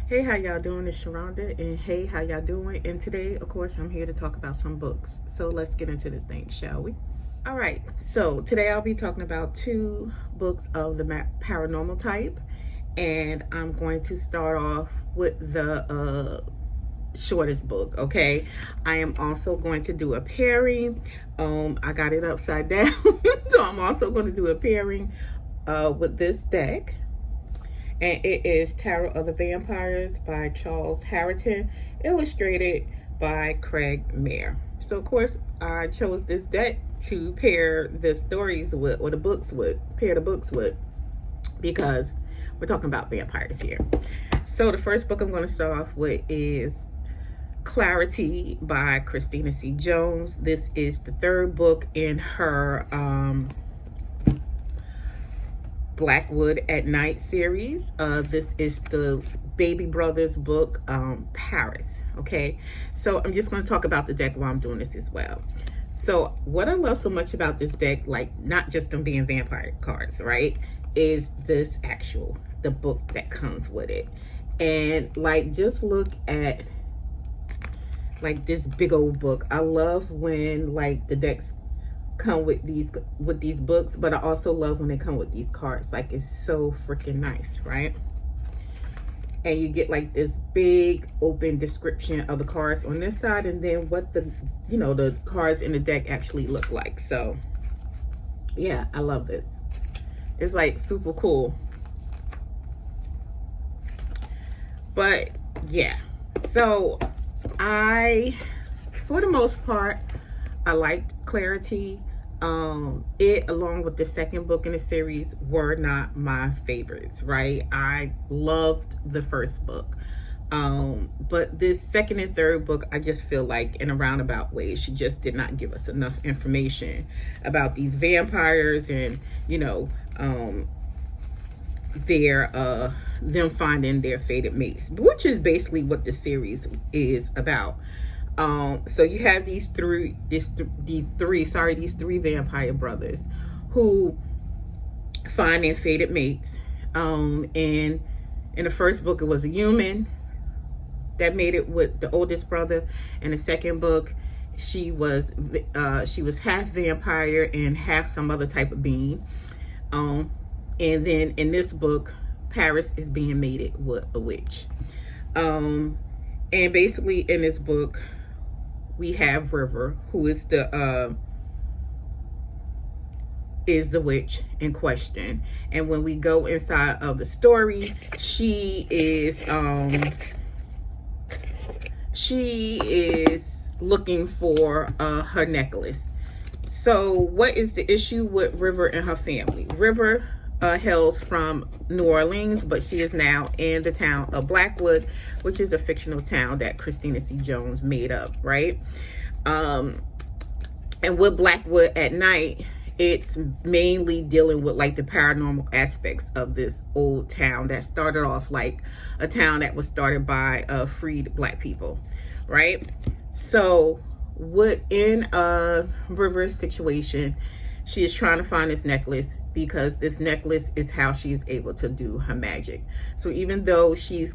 Hey, how y'all doing? It's Sharonda, and hey, how y'all doing? And today, of course, I'm here to talk about some books. So let's get into this thing, shall we? All right. So today I'll be talking about two books of the paranormal type, and I'm going to start off with the shortest book. Okay. I am also going to do a pairing. I got it upside down, so I'm also going to do a pairing with this deck, and it is Tarot of the Vampires by Charles Harrington, illustrated by Craig Mayer. So of course I chose this deck to pair the stories with, or the books with, pair the books with, because we're talking about vampires here. So the first book I'm going to start off with is Clarity by Christina C. Jones. This is the third book in her Blackwood at Night series. This is the Baby Brothers book, Paris. Okay, so I'm just going to talk about the deck while I'm doing this as well. So what I love so much about this deck, like not just them being vampire cards, right, is this the book that comes with it. And like, just look at like this big old book. I love when like the decks come with these books, but I also love when they come with these cards. Like, it's so freaking nice, right? And you get like this big open description of the cards on this side, and then what the the cards in the deck actually look like. So yeah, I love this. It's like super cool. But yeah, so for the most part, I liked Clarity. It, along with the second book in the series, were not my favorites, right? I loved the first book. But this second and third book, I just feel like in a roundabout way, she just did not give us enough information about these vampires and, them finding their fated mates, which is basically what the series is about. So you have these three vampire brothers who find their fated mates. And in the first book, it was a human that made it with the oldest brother. In the second book, she was half vampire and half some other type of being. And then in this book, Paris is being mated with a witch. And basically in this book, we have River, who is the witch in question. And when we go inside of the story, she is looking for her necklace. So what is the issue with River and her family? River hails from New Orleans, but she is now in the town of Blackwood, which is a fictional town that Christina C. Jones made up, right? And with Blackwood at Night, it's mainly dealing with like the paranormal aspects of this old town that started off like a town that was started by freed black people, right? So within River's situation, she is trying to find this necklace because this necklace is how she is able to do her magic. So even though she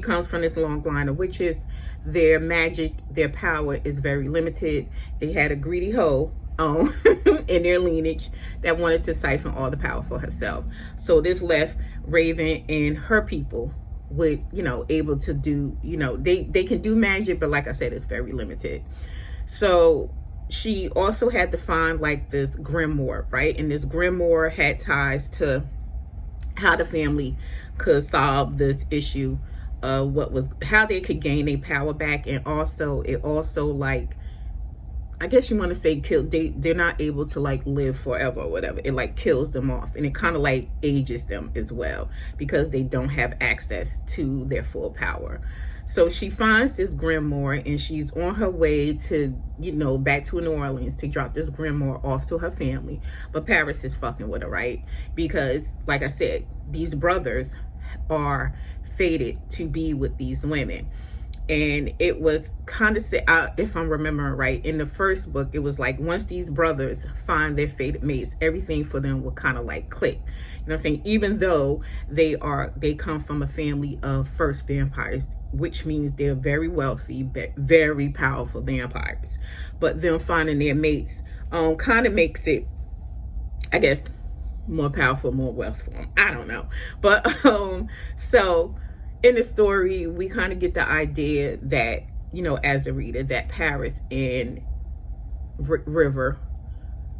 comes from this long line of witches, their magic, their power is very limited. They had a greedy hoe in their lineage that wanted to siphon all the power for herself. So this left Raven and her people with, able to do, they can do magic, but like I said, it's very limited. So she also had to find like this grimoire, right? And this grimoire had ties to how the family could solve this issue of how they could gain their power back. And also, it also like, I guess you want to say they're not able to like live forever or whatever. It like kills them off, and it kind of like ages them as well because they don't have access to their full power. So she finds this grimoire, and she's on her way to, back to New Orleans to drop this grimoire off to her family. But Paris is fucking with her, right? Because, like I said, these brothers are fated to be with these women. And it was kind of, if I'm remembering right, in the first book, it was like once these brothers find their fated mates, everything for them will kind of like click. You know what I'm saying? Even though they come from a family of first vampires, which means they're very wealthy, but very powerful vampires. But them finding their mates kind of makes it, I guess, more powerful, more wealthful. I don't know. But so in the story, we kind of get the idea that, you know, as a reader, that Paris and River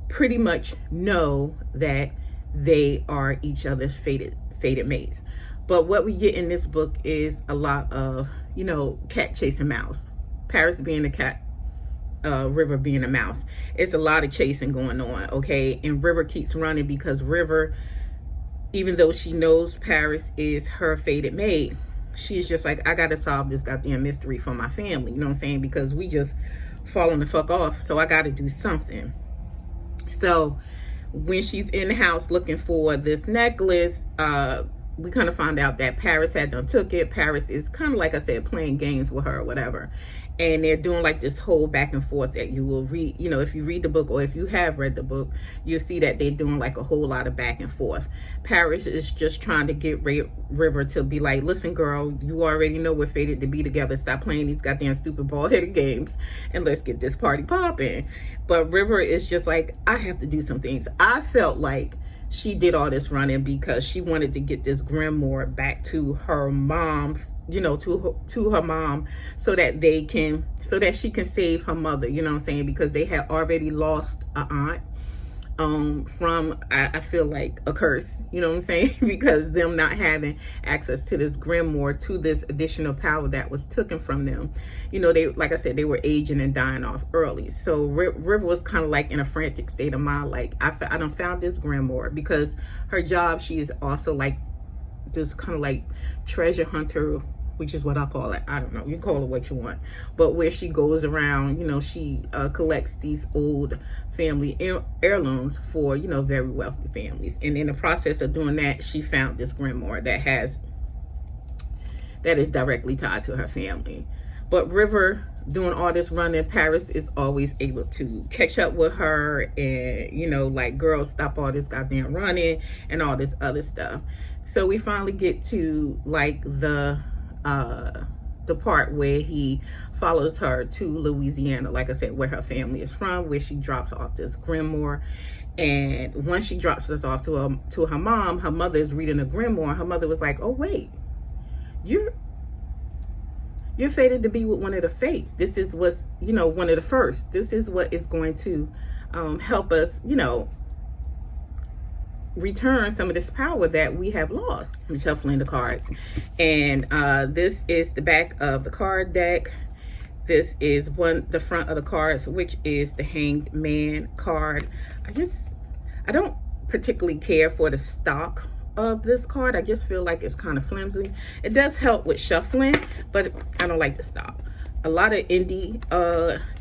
pretty much know that they are each other's fated mates. But what we get in this book is a lot of, you know, cat chasing mouse. Paris being the cat, River being a mouse. It's a lot of chasing going on, okay? And River keeps running because River, even though she knows Paris is her fated mate, she's just like, I gotta solve this goddamn mystery for my family, you know what I'm saying? Because we just falling the fuck off, so I gotta do something. So when she's in the house looking for this necklace, we kind of find out that Paris had done took it. Paris is kind of, like I said, playing games with her or whatever. And they're doing like this whole back and forth that you will read, you know, if you read the book or if you have read the book, you'll see that they're doing like a whole lot of back and forth. Paris is just trying to get River to be like, listen, girl, you already know we're fated to be together. Stop playing these goddamn stupid bald-headed games and let's get this party popping. But River is just like, I have to do some things. I felt like she did all this running because she wanted to get this grimoire back to her mom's, you know, to her mom, so that she can save her mother, you know what I'm saying? Because they had already lost an aunt from, I feel like, a curse, you know what I'm saying? Because them not having access to this grimoire, to this additional power that was taken from them. You know, they, like I said, they were aging and dying off early. So River was kind of like in a frantic state of mind, like, I done found this grimoire, because her job, she is also like this kind of like treasure hunter, which is what I call it. I don't know, you can call it what you want, but where she goes around, you know, she collects these old family heirlooms for, you know, very wealthy families. And in the process of doing that, she found this grimoire that is directly tied to her family. But River, doing all this running, Paris is always able to catch up with her and, you know, like, girl, stop all this goddamn running and all this other stuff. So we finally get to like the part where he follows her to Louisiana, like I said, where her family is from, where she drops off this grimoire. And once she drops this off to her mom, her mother is reading a grimoire. Her mother was like, oh wait, you're fated to be with one of the fates. This is what's, you know, one of the first. This is what is going to help us, you know, return some of this power that we have lost. I'm shuffling the cards, and this is the back of the card deck. This is the front of the cards, which is the Hanged Man card. I don't particularly care for the stock of this card. I just feel like it's kind of flimsy. It does help with shuffling, but I don't like the stock. A lot of indie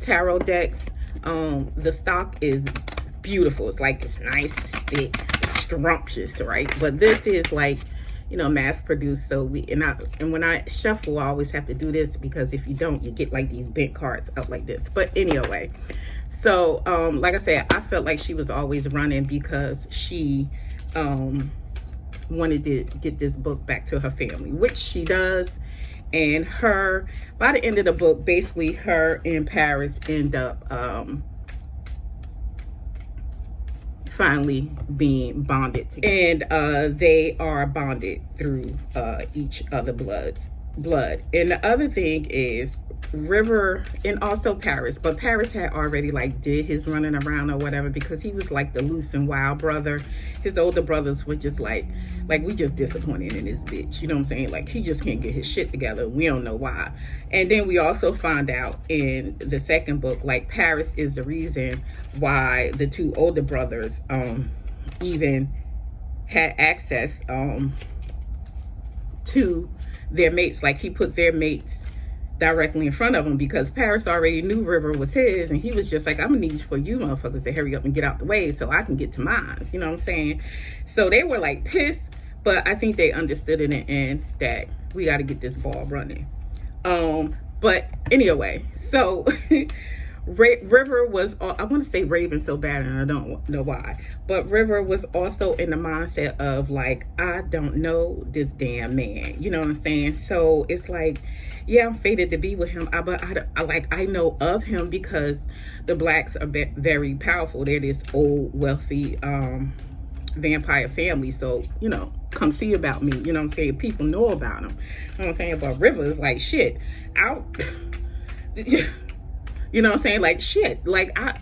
tarot decks, the stock is beautiful. It's like, it's nice, it's thick, it's scrumptious, right? But this is like, you know, mass produced. So when I shuffle, I always have to do this, because if you don't, you get like these bent cards up like this. But anyway, so like I said, I felt like she was always running because she wanted to get this book back to her family, which she does. And by the end of the book, basically her and Paris end up finally being bonded together. And they are bonded through each other blood. And the other thing is River, and also Paris, but Paris had already like did his running around or whatever, because he was like the loose and wild brother. His older brothers were just like we just disappointed in this bitch, you know what I'm saying? Like, he just can't get his shit together. We don't know why. And then we also find out in the second book, like, Paris is the reason why the two older brothers even had access to their mates. Like, he put their mates directly in front of him, because Paris already knew River was his, and he was just like, I'm gonna need for you motherfuckers to hurry up and get out the way so I can get to mine, you know what I'm saying? So they were like pissed, but I think they understood in the end that we got to get this ball running. But anyway, so River was, I want to say Raven so bad and I don't know why, but River was also in the mindset of like, I don't know this damn man, you know what I'm saying? So it's like, yeah, I'm fated to be with him, but I know of him because the blacks are very powerful. They're this old wealthy vampire family, so you know, come see about me, you know what I'm saying? People know about him, you know what I'm saying? But River is like, shit, out. You know what I'm saying? Like, shit. Like I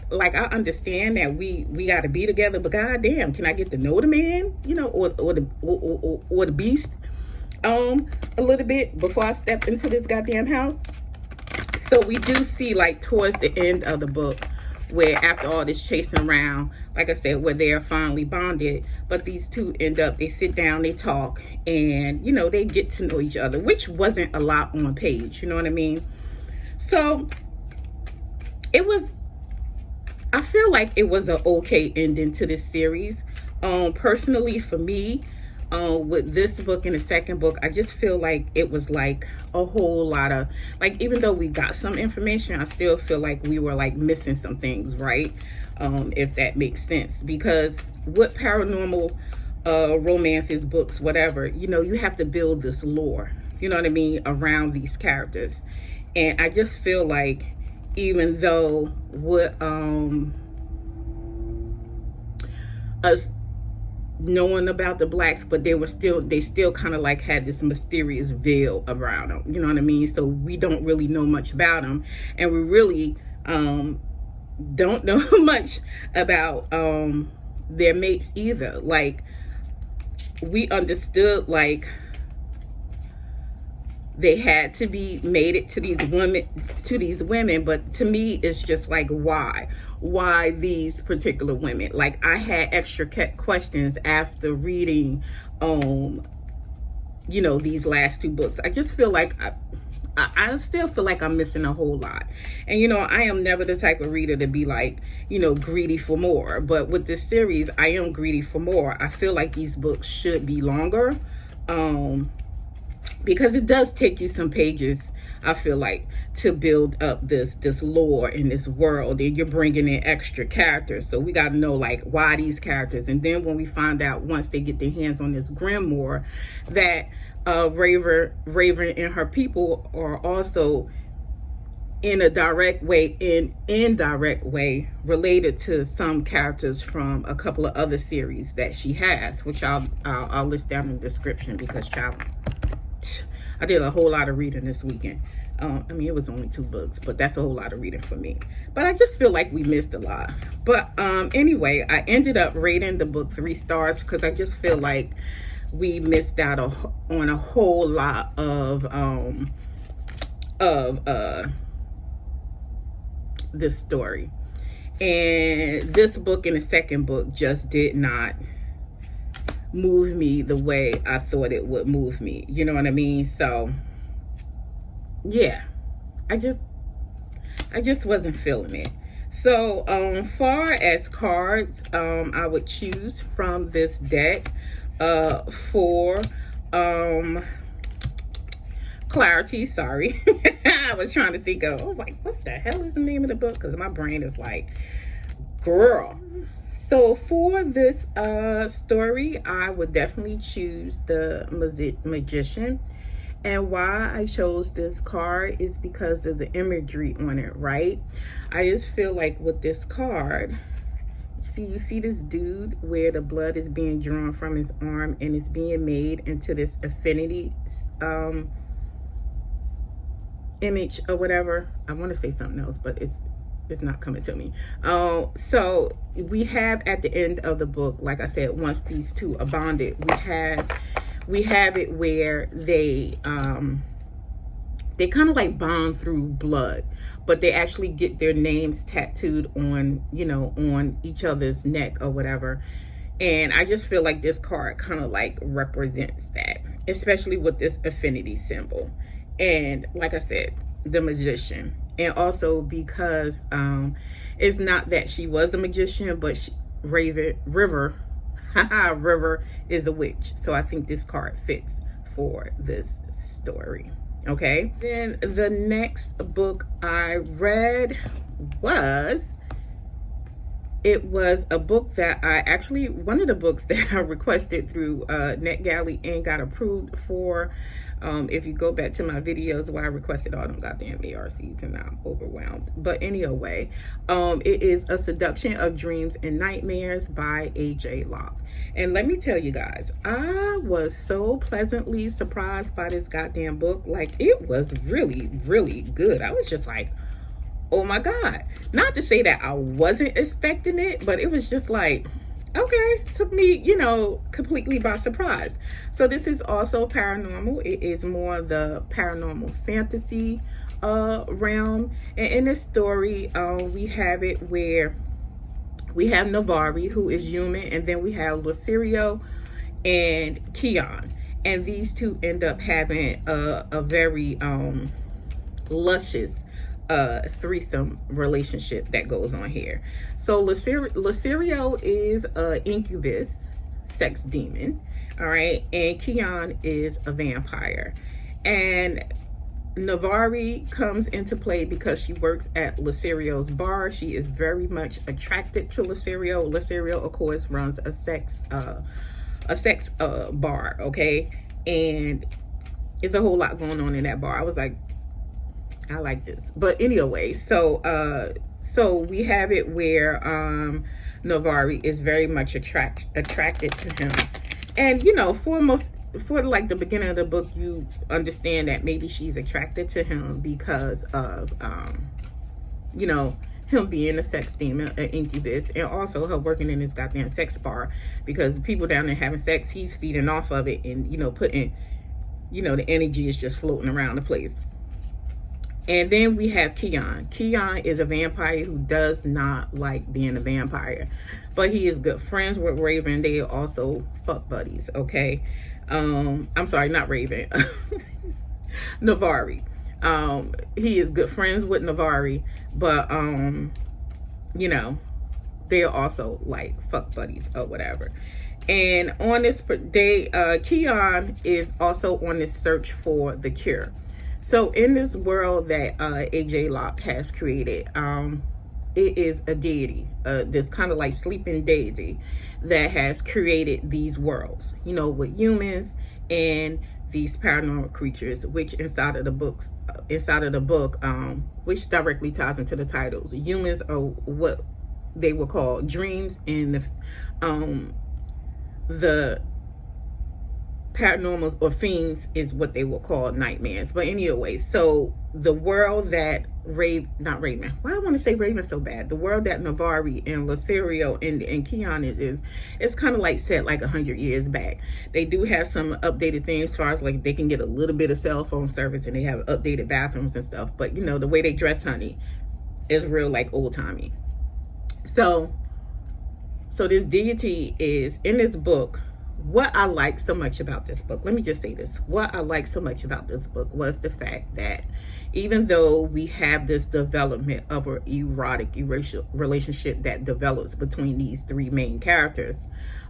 understand that we got to be together, but goddamn, can I get to know the man? You know, or the beast, a little bit before I step into this goddamn house. So we do see, like, towards the end of the book, where after all this chasing around, like I said, where they are finally bonded, but these two end up, they sit down, they talk, and you know, they get to know each other, which wasn't a lot on page. You know what I mean? So it was, I feel like it was an okay ending to this series. Personally for me, with this book and the second book, I just feel like it was like a whole lot of, like, even though we got some information, I still feel like we were like missing some things, right? If that makes sense, because with paranormal romances, books, whatever, you know, you have to build this lore, you know what I mean, around these characters. And I just feel like, even though what us knowing about the blacks, but they still kind of like had this mysterious veil around them, you know what I mean? So we don't really know much about them, and we really don't know much about their mates either. Like, we understood like they had to be mated to these women, but to me it's just like, why these particular women? Like, I had extra questions after reading you know, these last two books. I just feel like I still feel like I'm missing a whole lot. And you know, I am never the type of reader to be like, you know, greedy for more, but with this series I am greedy for more. I feel like these books should be longer, because it does take you some pages, I feel like, to build up this lore in this world, and you're bringing in extra characters. So we got to know like why these characters, and then when we find out, once they get their hands on this grimoire, that Raven and her people are also in a direct way, indirect way, related to some characters from a couple of other series that she has, which I'll list down in the description, because child, I did a whole lot of reading this weekend. I mean, it was only 2 books, but that's a whole lot of reading for me. But I just feel like we missed a lot. But anyway, I ended up rating the books 3 stars because I just feel like we missed out on a whole lot of this story. And this book and the second book just did not move me the way I thought it would move me, you know what I mean? So yeah, I just wasn't feeling it. So far as cards, I would choose from this deck for clarity. Sorry. I was trying to think of, I was like, what the hell is the name of the book? Because my brain is like, girl. So for this story, I would definitely choose the Magician. And why I chose this card is because of the imagery on it, right? I just feel like with this card, you see this dude where the blood is being drawn from his arm and it's being made into this affinity image or whatever. I want to say something else, but it's not coming to me. So we have at the end of the book, like I said, once these two are bonded, we have it where they kind of like bond through blood, but they actually get their names tattooed on, you know, on each other's neck or whatever. And I just feel like this card kind of like represents that, especially with this affinity symbol. And like I said, the Magician. And also because it's not that she was a magician, but River is a witch. So I think this card fits for this story. Okay, then the next book I read was a book that I actually, one of the books that I requested through NetGalley and got approved for. If you go back to my videos where I requested all them goddamn ARCs and I'm overwhelmed. But anyway, it is A Seduction of Dreams and Nightmares by A.J. Locke. And let me tell you guys, I was so pleasantly surprised by this goddamn book. Like, it was really, really good. I was just like, oh my God. Not to say that I wasn't expecting it, but it was just like, okay, took me, you know, completely by surprise. So this is also paranormal. It is more the paranormal fantasy realm. And in this story, we have it where we have Navari, who is human, and then we have Lucerio and Keon. And these two end up having a very luscious threesome relationship that goes on here. So Lucerio is a incubus, sex demon, all right, and Keon is a vampire. And Navari comes into play because she works at Lucerio's bar. She is very much attracted to Lucerio. Lucerio, of course, runs a sex bar, okay, and it's a whole lot going on in that bar. I was like, I like this. But anyway, so we have it where Navari is very much attracted to him. And you know, for like the beginning of the book, you understand that maybe she's attracted to him because of you know, him being a sex demon, an incubus, and also her working in this goddamn sex bar, because people down there having sex, he's feeding off of it, and you know, putting, you know, the energy is just floating around the place. And then we have Keon. Keon is a vampire who does not like being a vampire, but he is good friends with Raven. They are also fuck buddies, okay? I'm sorry, not Raven. Navari. He is good friends with Navari, but you know, they are also like fuck buddies or whatever. And on this day, Keon is also on this search for the cure. So in this world that A.J. Locke has created, it is a deity, this kind of like sleeping deity that has created these worlds, you know, with humans and these paranormal creatures, which inside of the book, which directly ties into the titles. Humans are what they would call dreams, and the paranormals or fiends is what they will call nightmares. But anyway, so the world that not Raven, why I want to say Raven so bad, the world that Navari and Lucerio and Keon is it's kind of like set like 100 years back. They do have some updated things as far as like they can get a little bit of cell phone service, and they have updated bathrooms and stuff, but you know, the way they dress, honey, is real like old timey. So this deity is in this book. What I like so much about this book, let me just say this. What I like so much about this book was the fact that even though we have this development of an erotic relationship that develops between these three main characters,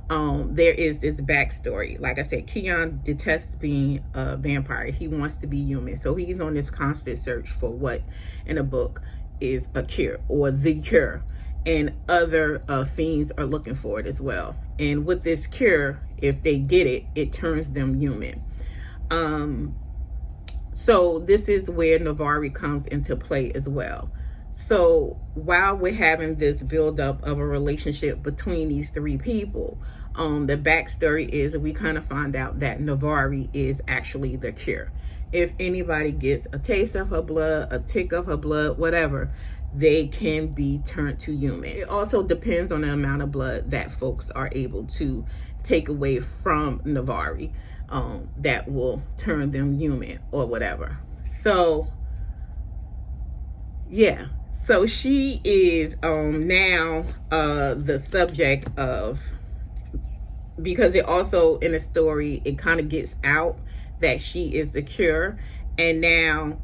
there is this backstory. Like I said, Keon detests being a vampire. He wants to be human. So he's on this constant search for what in a book is a cure or the cure. And other fiends are looking for it as well. And with this cure, if they get it, it turns them human. So this is where Navari comes into play as well. So while we're having this buildup of a relationship between these three people, the backstory is we kind of find out that Navari is actually the cure. If anybody gets a taste of her blood, a tick of her blood, whatever, they can be turned to human. It also depends on the amount of blood that folks are able to take away from Navari, that will turn them human or whatever. So yeah, so she is now the subject of, because it also in the story it kind of gets out that she is the cure, and now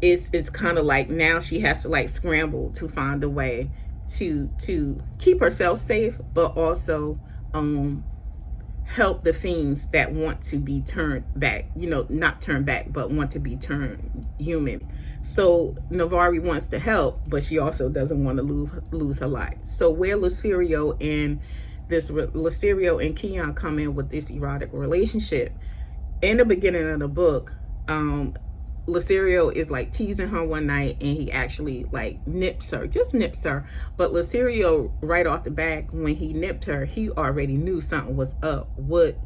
it's kind of like now she has to like scramble to find a way to keep herself safe, but also help the fiends that want to be turned back, you know, not turned back, but want to be turned human. So Navari wants to help, but she also doesn't want to lose her life. So where Lucerio and Keon come in with this erotic relationship, in the beginning of the book, Lucerio is like teasing her one night, and he actually like just nips her. But Lucerio, right off the back, when he nipped her, he already knew something was up with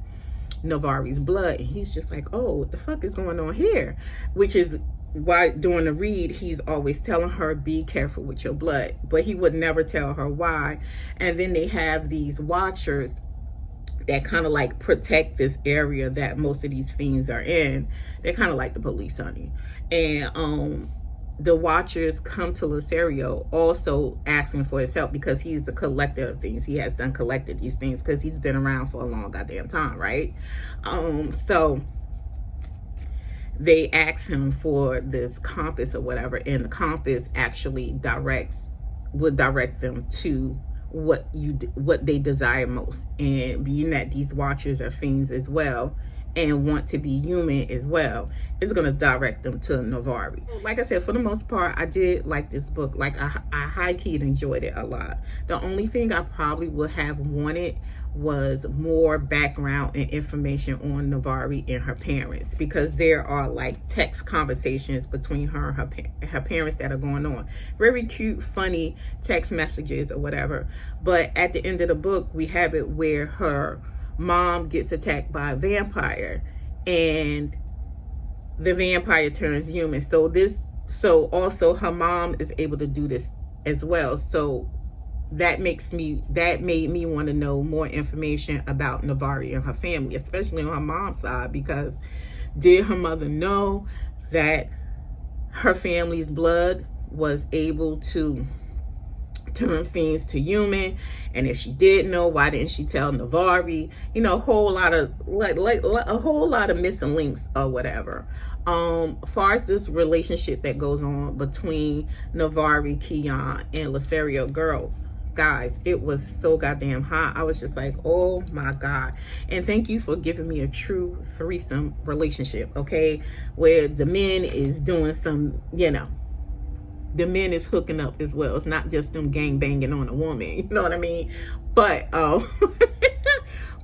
Navari's blood, and he's just like, oh, what the fuck is going on here? Which is why during the read, he's always telling her, be careful with your blood, but he would never tell her why. And then they have these watchers that kind of like protect this area that most of these fiends are in. They're kind of like the police, honey. And the watchers come to Lucerio also asking for his help, because he's the collector of things. He has done collected these things because he's been around for a long goddamn time, right? So they ask him for this compass or whatever, and the compass actually would direct them to what they desire most. And being that these watchers are fiends as well and want to be human as well, it's going to direct them to Navari. Like I said, for the most part, I did like this book. Like I high-key enjoyed it a lot. The only thing I probably would have wanted was more background and information on Navari and her parents, because there are like text conversations between her and her parents that are going on. Very cute, funny text messages or whatever. But at the end of the book, we have it where her mom gets attacked by a vampire, and the vampire turns human. So also her mom is able to do this as well. So that made me want to know more information about Navari and her family, especially on her mom's side, because did her mother know that her family's blood was able to turn fiends to human? And if she did know, why didn't she tell Navari? You know, a whole lot of missing links or whatever. As far as this relationship that goes on between Navari, Keon, and Lucerio, guys, it was so goddamn hot. I was just like, oh my god. And thank you for giving me a true threesome relationship, okay, where the men is doing some, you know, the men is hooking up as well. It's not just them gang banging on a woman, you know what I mean? But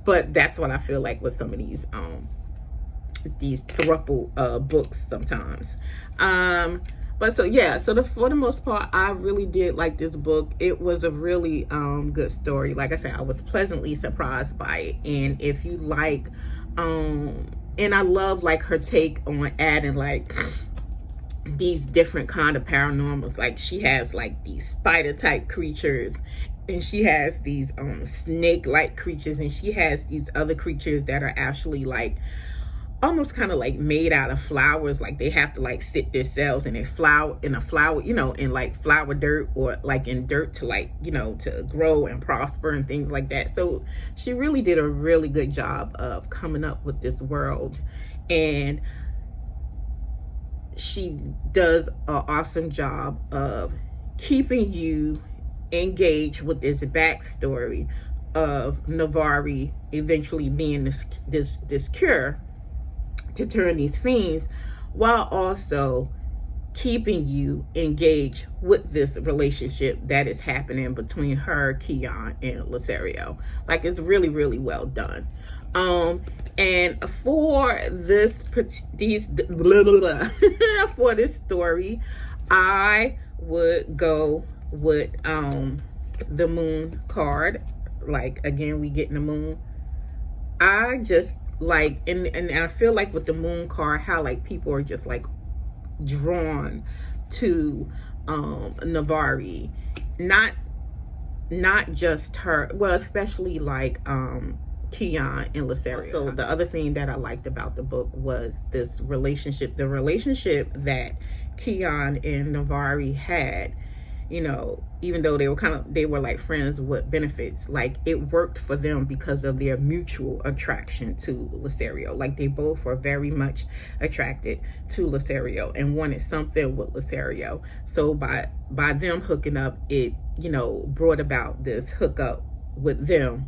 but that's what I feel like with some of these throuple books sometimes. But so yeah, so for the most part, I really did like this book. It was a really good story. Like I said, I was pleasantly surprised by it. And if you like, and I love like her take on adding like these different kind of paranormals. Like she has like these spider type creatures, and she has these snake like creatures, and she has these other creatures that are actually like almost kind of like made out of flowers. Like they have to like sit themselves in a flower, you know, in like flower dirt, or like in dirt to like, you know, to grow and prosper and things like that. So she really did a really good job of coming up with this world, and she does an awesome job of keeping you engaged with this backstory of Navari eventually being this cure to turn these fiends, while also keeping you engaged with this relationship that is happening between her, Keon, and Lucerio. Like, it's really, really well done. And for this for this story, I would go with the moon card. Like, again, we get in the moon. I just like, and I feel like with the moon card, how like people are just like drawn to Navari, not just her, well, especially like Keon and Lucerio. So the other thing that I liked about the book was this relationship, the relationship that Keon and Navari had. You know, even though they were like friends with benefits, like it worked for them because of their mutual attraction to Lucerio. Like they both were very much attracted to Lucerio and wanted something with Lucerio. So by them hooking up, it, you know, brought about this hookup with them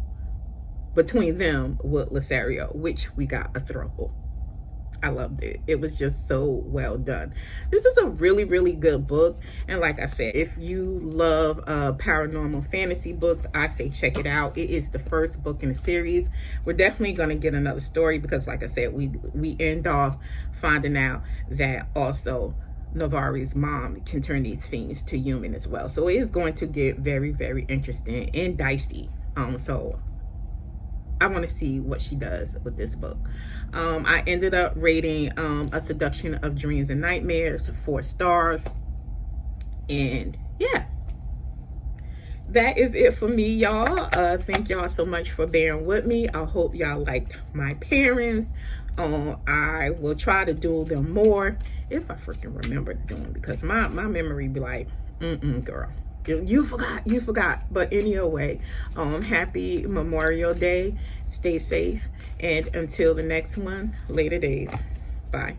between them with Lothario, which we got a throuple. I loved it. It was just so well done. This is a really, really good book. And like I said, if you love paranormal fantasy books, I say check it out. It is the first book in the series. We're definitely going to get another story because like I said, we end off finding out that also Navari's mom can turn these fiends to human as well. So it is going to get very, very interesting and dicey. So I want to see what she does with this book. I ended up rating A Seduction of Dreams and Nightmares 4 stars. And yeah, that is it for me, y'all. Thank y'all so much for bearing with me. I hope y'all liked my parents. I will try to do them more if I freaking remember doing, because my memory be like, girl, you forgot. But anyway, happy Memorial Day. Stay safe, and until the next one, later days. Bye.